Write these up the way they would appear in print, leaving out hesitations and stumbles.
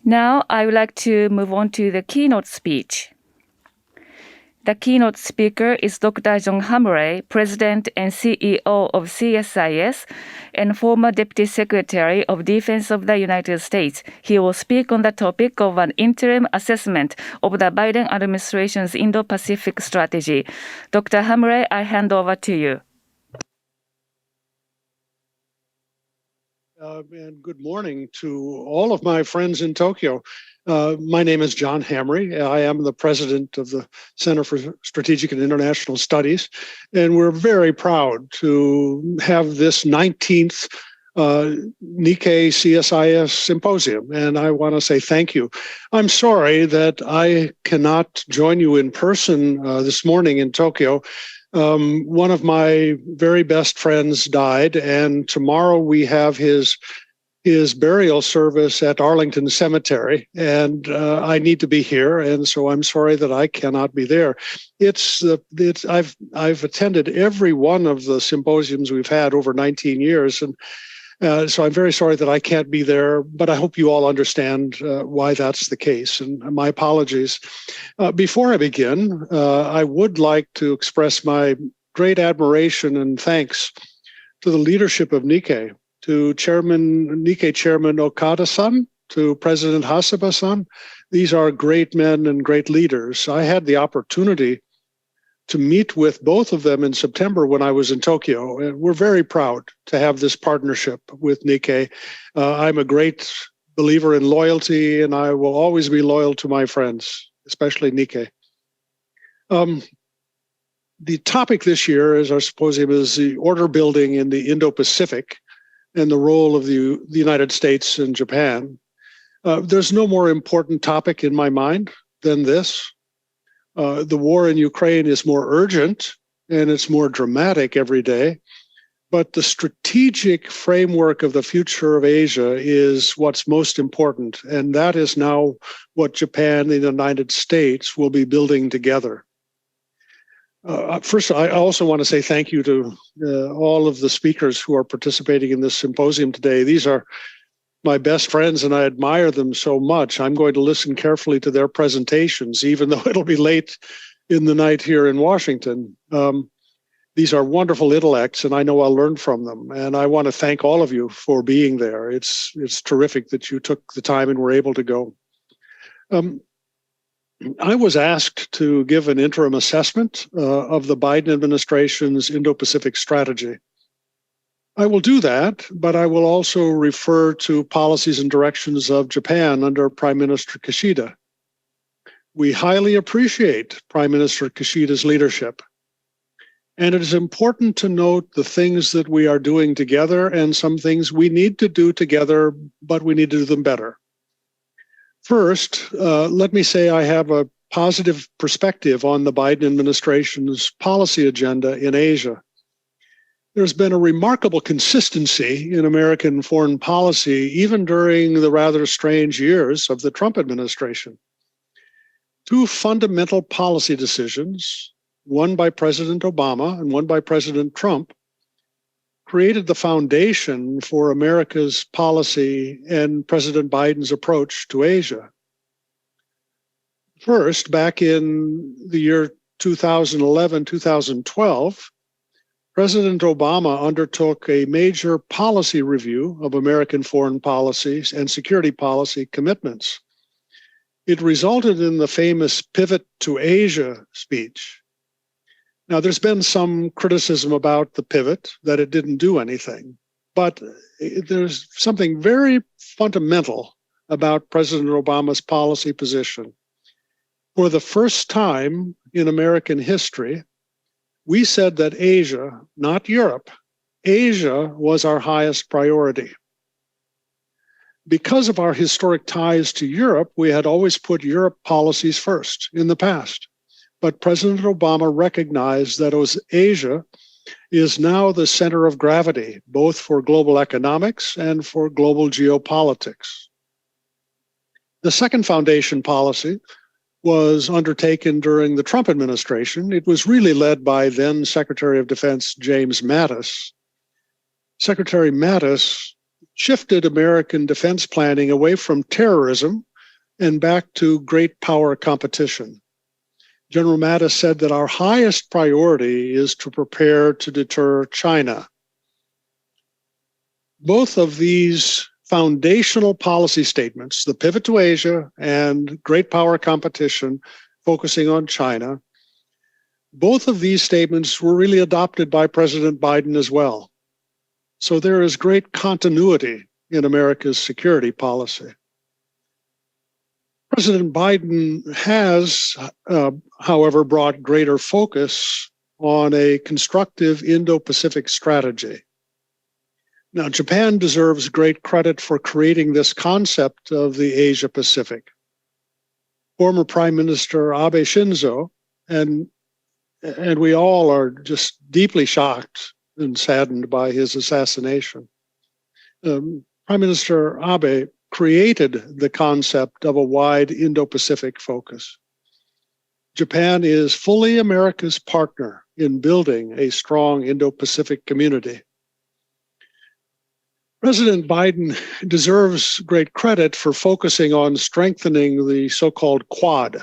Now, I would like to move on to the keynote speech. The keynote speaker is Dr. John Hamre, President and CEO of CSIS and former Deputy Secretary of Defense of the United States. He will speak on the topic of an interim assessment of the Biden administration's Indo-Pacific strategy. Dr. Hamre, I hand over to you. And good morning to all of my friends in Tokyo. My name is John Hamre. I am the president of the Center for Strategic and International Studies, and we're very proud to have this 19th NIKKEI CSIS Symposium, and I want to say thank you. I'm sorry that I cannot join you in person this morning in Tokyo. One of my very best friends died, and tomorrow we have his burial service at Arlington Cemetery, and I need to be here, and so I'm sorry that I cannot be there. I've attended every one of the symposiums we've had over 19 years, and so I'm very sorry that I can't be there, but I hope you all understand why that's the case, and my apologies. Before I begin, I would like to express my great admiration and thanks to the leadership of Nikkei, to Nikkei Chairman Okada-san, to President Haseba-san. These are great men and great leaders. I had the opportunity to meet with both of them in September when I was in Tokyo. And we're very proud to have this partnership with Nikkei. I'm a great believer in loyalty, and I will always be loyal to my friends, especially Nikkei. The topic this year is our symposium is the order building in the Indo-Pacific and the role of the United States and Japan. There's no more important topic in my mind than this. The war in Ukraine is more urgent and it's more dramatic every day, but the strategic framework of the future of Asia is what's most important, and that is now what Japan and the United States will be building together. First, I also want to say thank you to all of the speakers who are participating in this symposium today. These are my best friends, and I admire them so much. I'm going to listen carefully to their presentations, even though it'll be late in the night here in Washington. These are wonderful intellects, and I know I'll learn from them. And I want to thank all of you for being there. It's terrific that you took the time and were able to go. I was asked to give an interim assessment of the Biden administration's Indo-Pacific strategy. I will do that, but I will also refer to policies and directions of Japan under Prime Minister Kishida. We highly appreciate Prime Minister Kishida's leadership, and it is important to note the things that we are doing together and some things we need to do together, but we need to do them better. First, let me say I have a positive perspective on the Biden administration's policy agenda in Asia. There's been a remarkable consistency in American foreign policy, even during the rather strange years of the Trump administration. Two fundamental policy decisions, one by President Obama and one by President Trump, created the foundation for America's policy and President Biden's approach to Asia. First, back in the year 2011, 2012, President Obama undertook a major policy review of American foreign policies and security policy commitments. It resulted in the famous Pivot to Asia speech. Now, there's been some criticism about the pivot, that it didn't do anything, but there's something very fundamental about President Obama's policy position. For the first time in American history, we said that Asia, not Europe, Asia was our highest priority. Because of our historic ties to Europe, we had always put Europe policies first in the past. But President Obama recognized that Asia is now the center of gravity, both for global economics and for global geopolitics. The second foundation policy was undertaken during the Trump administration. It was really led by then Secretary of Defense James Mattis. Secretary Mattis shifted American defense planning away from terrorism and back to great power competition. General Mattis said that our highest priority is to prepare to deter China. Both of these foundational policy statements, the pivot to Asia and great power competition, focusing on China, both of these statements were really adopted by President Biden as well. So there is great continuity in America's security policy. President Biden has, however, brought greater focus on a constructive Indo-Pacific strategy. Now, Japan deserves great credit for creating this concept of the Asia-Pacific. Former Prime Minister Abe Shinzo, and we all are just deeply shocked and saddened by his assassination. Prime Minister Abe created the concept of a wide Indo-Pacific focus. Japan is fully America's partner in building a strong Indo-Pacific community. President Biden deserves great credit for focusing on strengthening the so-called Quad,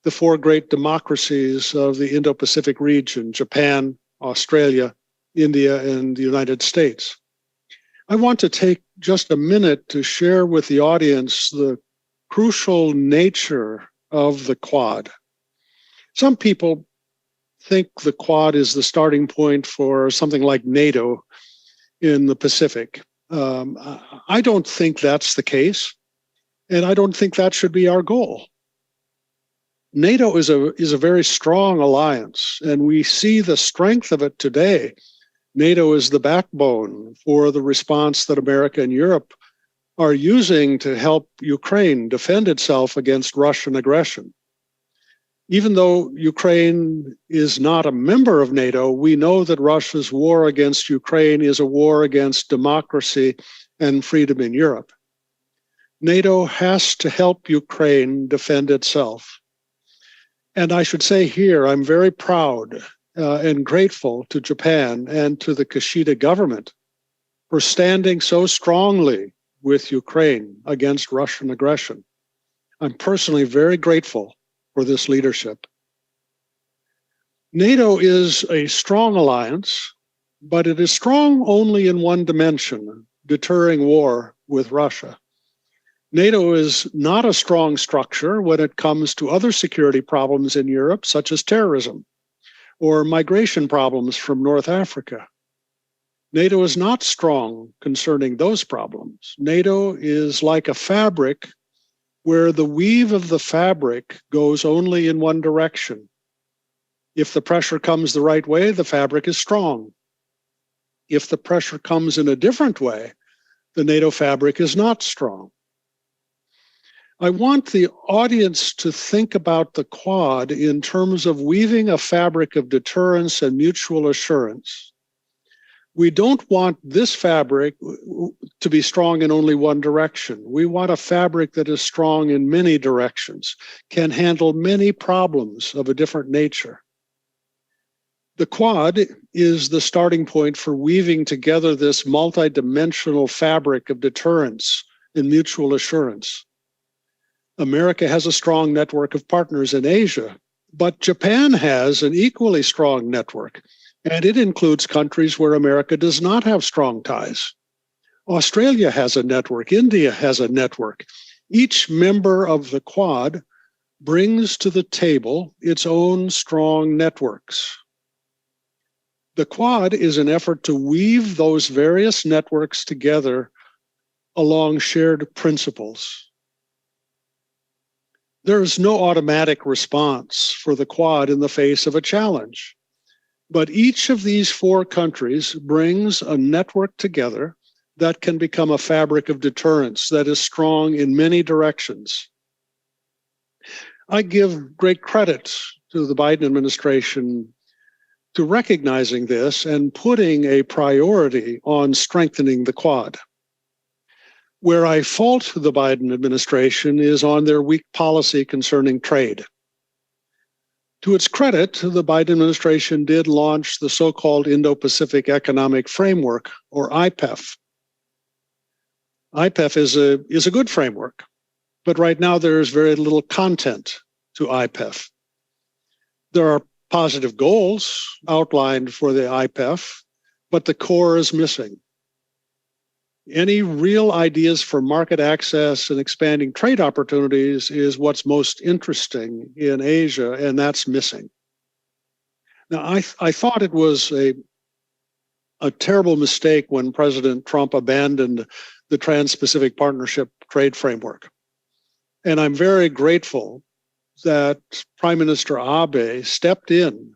the four great democracies of the Indo-Pacific region: Japan, Australia, India, and the United States. I want to take just a minute to share with the audience the crucial nature of the Quad. Some people think the Quad is the starting point for something like NATO in the Pacific. I don't think that's the case, and I don't think that should be our goal. NATO is a very strong alliance, and we see the strength of it today. NATO is the backbone for the response that America and Europe are using to help Ukraine defend itself against Russian aggression. Even though Ukraine is not a member of NATO, we know that Russia's war against Ukraine is a war against democracy and freedom in Europe. NATO has to help Ukraine defend itself. And I should say here, I'm very proud and grateful to Japan and to the Kishida government for standing so strongly with Ukraine against Russian aggression. I'm personally very grateful for this leadership. NATO is a strong alliance, but it is strong only in one dimension: deterring war with Russia. NATO is not a strong structure when it comes to other security problems in Europe, such as terrorism or migration problems from North Africa. NATO is not strong concerning those problems. NATO is like a fabric where the weave of the fabric goes only in one direction. If the pressure comes the right way, the fabric is strong. If the pressure comes in a different way, the NATO fabric is not strong. I want the audience to think about the Quad in terms of weaving a fabric of deterrence and mutual assurance. We don't want this fabric to be strong in only one direction. We want a fabric that is strong in many directions, can handle many problems of a different nature. The Quad is the starting point for weaving together this multidimensional fabric of deterrence and mutual assurance. America has a strong network of partners in Asia, but Japan has an equally strong network, and it includes countries where America does not have strong ties. Australia has a network. India has a network. Each member of the Quad brings to the table its own strong networks. The Quad is an effort to weave those various networks together along shared principles. There is no automatic response for the Quad in the face of a challenge, but each of these four countries brings a network together that can become a fabric of deterrence that is strong in many directions. I give great credit to the Biden administration to recognizing this and putting a priority on strengthening the Quad. Where I fault the Biden administration is on their weak policy concerning trade. To its credit, the Biden administration did launch the so-called Indo-Pacific Economic Framework, or IPEF. IPEF is a good framework. But right now, there is very little content to IPEF. There are positive goals outlined for the IPEF, but the core is missing. Any real ideas for market access and expanding trade opportunities is what's most interesting in Asia, and that's missing. Now, I thought it was a terrible mistake when President Trump abandoned the Trans-Pacific Partnership trade framework. And I'm very grateful that Prime Minister Abe stepped in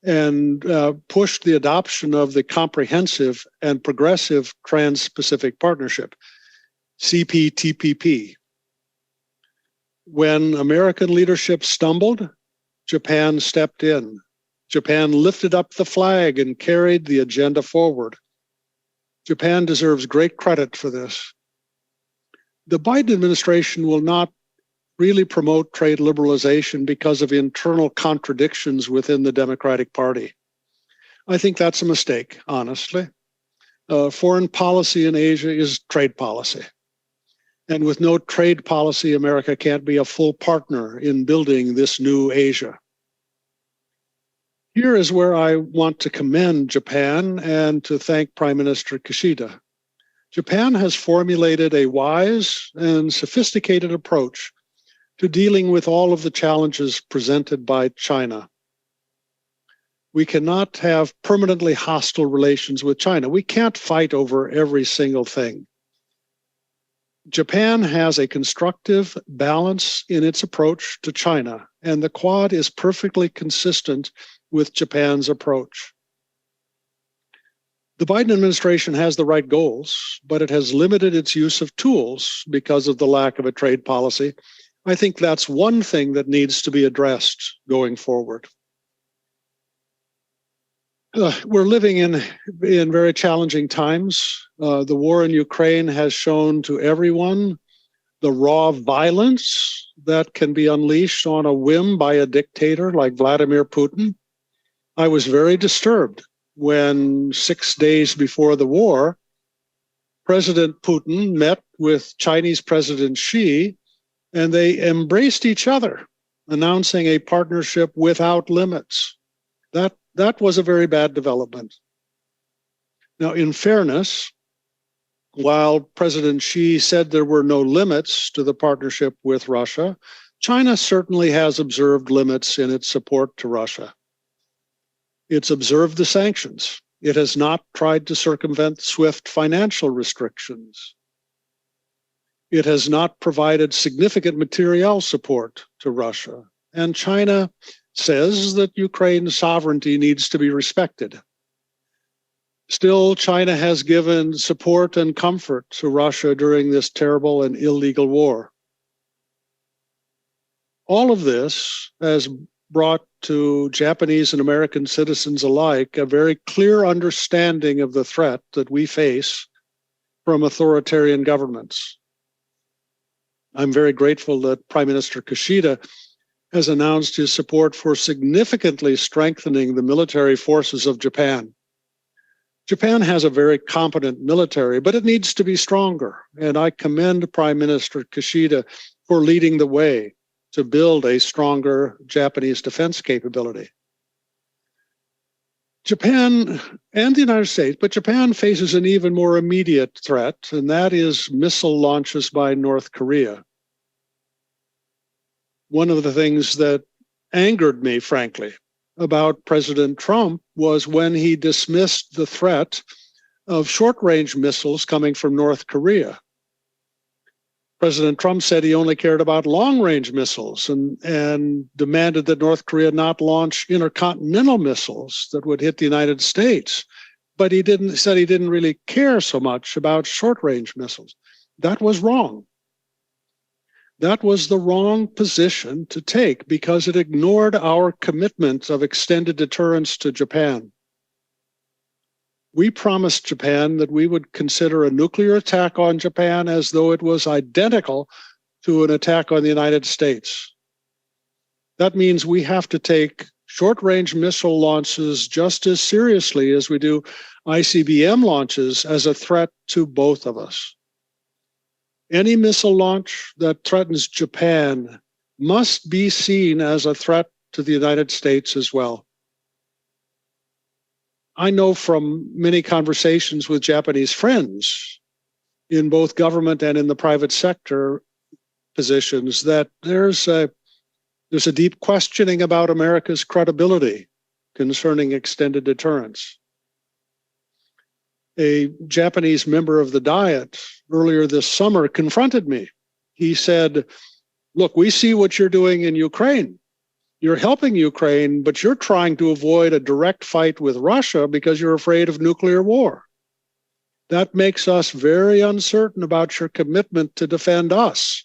and pushed the adoption of the Comprehensive and Progressive Trans-Pacific Partnership, CPTPP. When American leadership stumbled, Japan stepped in. Japan lifted up the flag and carried the agenda forward. Japan deserves great credit for this. The Biden administration will not really promote trade liberalization because of internal contradictions within the Democratic Party. I think that's a mistake, honestly. Foreign policy in Asia is trade policy. And with no trade policy, America can't be a full partner in building this new Asia. Here is where I want to commend Japan and to thank Prime Minister Kishida. Japan has formulated a wise and sophisticated approach to dealing with all of the challenges presented by China. We cannot have permanently hostile relations with China. We can't fight over every single thing. Japan has a constructive balance in its approach to China, and the Quad is perfectly consistent with Japan's approach. The Biden administration has the right goals, but it has limited its use of tools because of the lack of a trade policy. I think that's one thing that needs to be addressed going forward. We're living in very challenging times. The war in Ukraine has shown to everyone the raw violence that can be unleashed on a whim by a dictator like Vladimir Putin. I was very disturbed when 6 days before the war, President Putin met with Chinese President Xi, and they embraced each other, announcing a partnership without limits. That was a very bad development. Now, in fairness, while President Xi said there were no limits to the partnership with Russia, China certainly has observed limits in its support to Russia. It's observed the sanctions. It has not tried to circumvent SWIFT financial restrictions. It has not provided significant material support to Russia. And China says that Ukraine's sovereignty needs to be respected. Still, China has given support and comfort to Russia during this terrible and illegal war. All of this has brought to Japanese and American citizens alike a very clear understanding of the threat that we face from authoritarian governments. I'm very grateful that Prime Minister Kishida has announced his support for significantly strengthening the military forces of Japan. Japan has a very competent military, but it needs to be stronger. And I commend Prime Minister Kishida for leading the way to build a stronger Japanese defense capability. Japan and the United States, but Japan faces an even more immediate threat, and that is missile launches by North Korea. One of the things that angered me, frankly, about President Trump was when he dismissed the threat of short-range missiles coming from North Korea. President Trump said he only cared about long-range missiles and demanded that North Korea not launch intercontinental missiles that would hit the United States. But he said he didn't really care so much about short-range missiles. That was wrong. That was the wrong position to take because it ignored our commitment of extended deterrence to Japan. We promised Japan that we would consider a nuclear attack on Japan as though it was identical to an attack on the United States. That means we have to take short-range missile launches just as seriously as we do ICBM launches as a threat to both of us. Any missile launch that threatens Japan must be seen as a threat to the United States as well. I know from many conversations with Japanese friends in both government and in the private sector positions that there's a deep questioning about America's credibility concerning extended deterrence. A Japanese member of the Diet earlier this summer confronted me. He said, look, we see what you're doing in Ukraine. You're helping Ukraine, but you're trying to avoid a direct fight with Russia because you're afraid of nuclear war. That makes us very uncertain about your commitment to defend us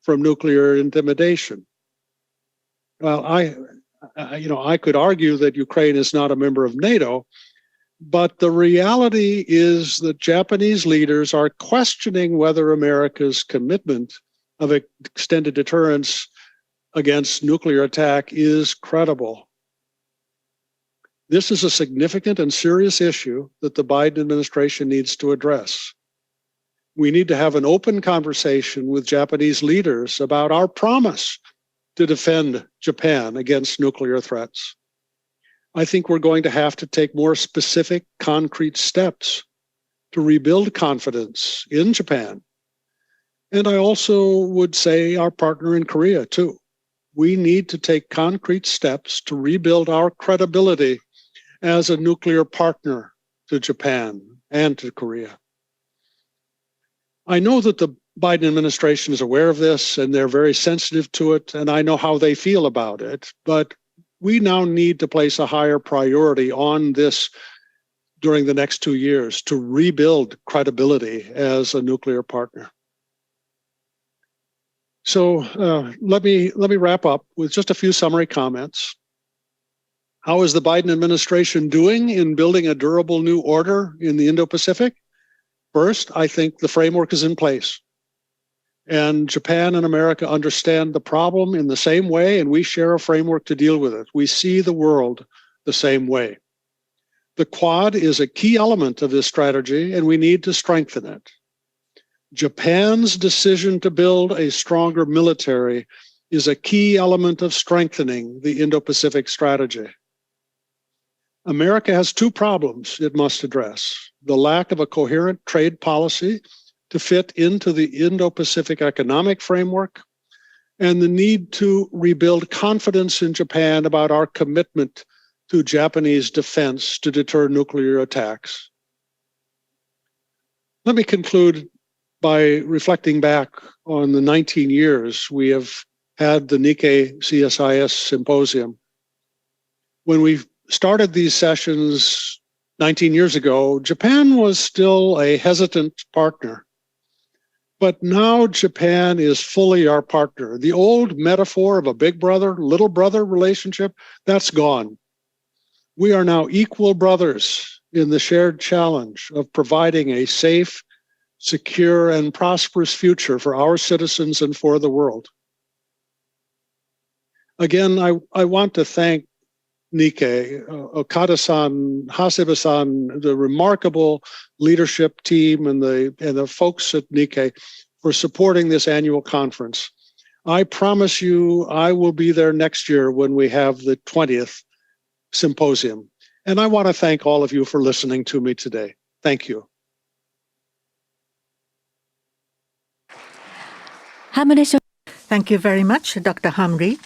from nuclear intimidation. Well, I could argue that Ukraine is not a member of NATO, but the reality is that Japanese leaders are questioning whether America's commitment of extended deterrence against nuclear attack is credible. This is a significant and serious issue that the Biden administration needs to address. We need to have an open conversation with Japanese leaders about our promise to defend Japan against nuclear threats. I think we're going to have to take more specific, concrete steps to rebuild confidence in Japan. And I also would say our partner in Korea, too. We need to take concrete steps to rebuild our credibility as a nuclear partner to Japan and to Korea. I know that the Biden administration is aware of this and they're very sensitive to it, and I know how they feel about it, but we now need to place a higher priority on this during the next 2 years to rebuild credibility as a nuclear partner. So let me wrap up with just a few summary comments. How is the Biden administration doing in building a durable new order in the Indo-Pacific? First, I think the framework is in place. And Japan and America understand the problem in the same way, and we share a framework to deal with it. We see the world the same way. The Quad is a key element of this strategy, and we need to strengthen it. Japan's decision to build a stronger military is a key element of strengthening the Indo-Pacific strategy. America has two problems it must address: the lack of a coherent trade policy to fit into the Indo-Pacific economic framework, and the need to rebuild confidence in Japan about our commitment to Japanese defense to deter nuclear attacks. Let me conclude by reflecting back on the 19 years we have had the NIKKEI CSIS Symposium. When we started these sessions 19 years ago, Japan was still a hesitant partner. But now Japan is fully our partner. The old metaphor of a big brother, little brother relationship, that's gone. We are now equal brothers in the shared challenge of providing a safe, secure, and prosperous future for our citizens and for the world. Again, I want to thank NIKKEI, Okada-san, Hasebe-san, the remarkable leadership team and the folks at NIKKEI for supporting this annual conference. I promise you I will be there next year when we have the 20th symposium. And I want to thank all of you for listening to me today. Thank you. Thank you very much, Dr. Hamri.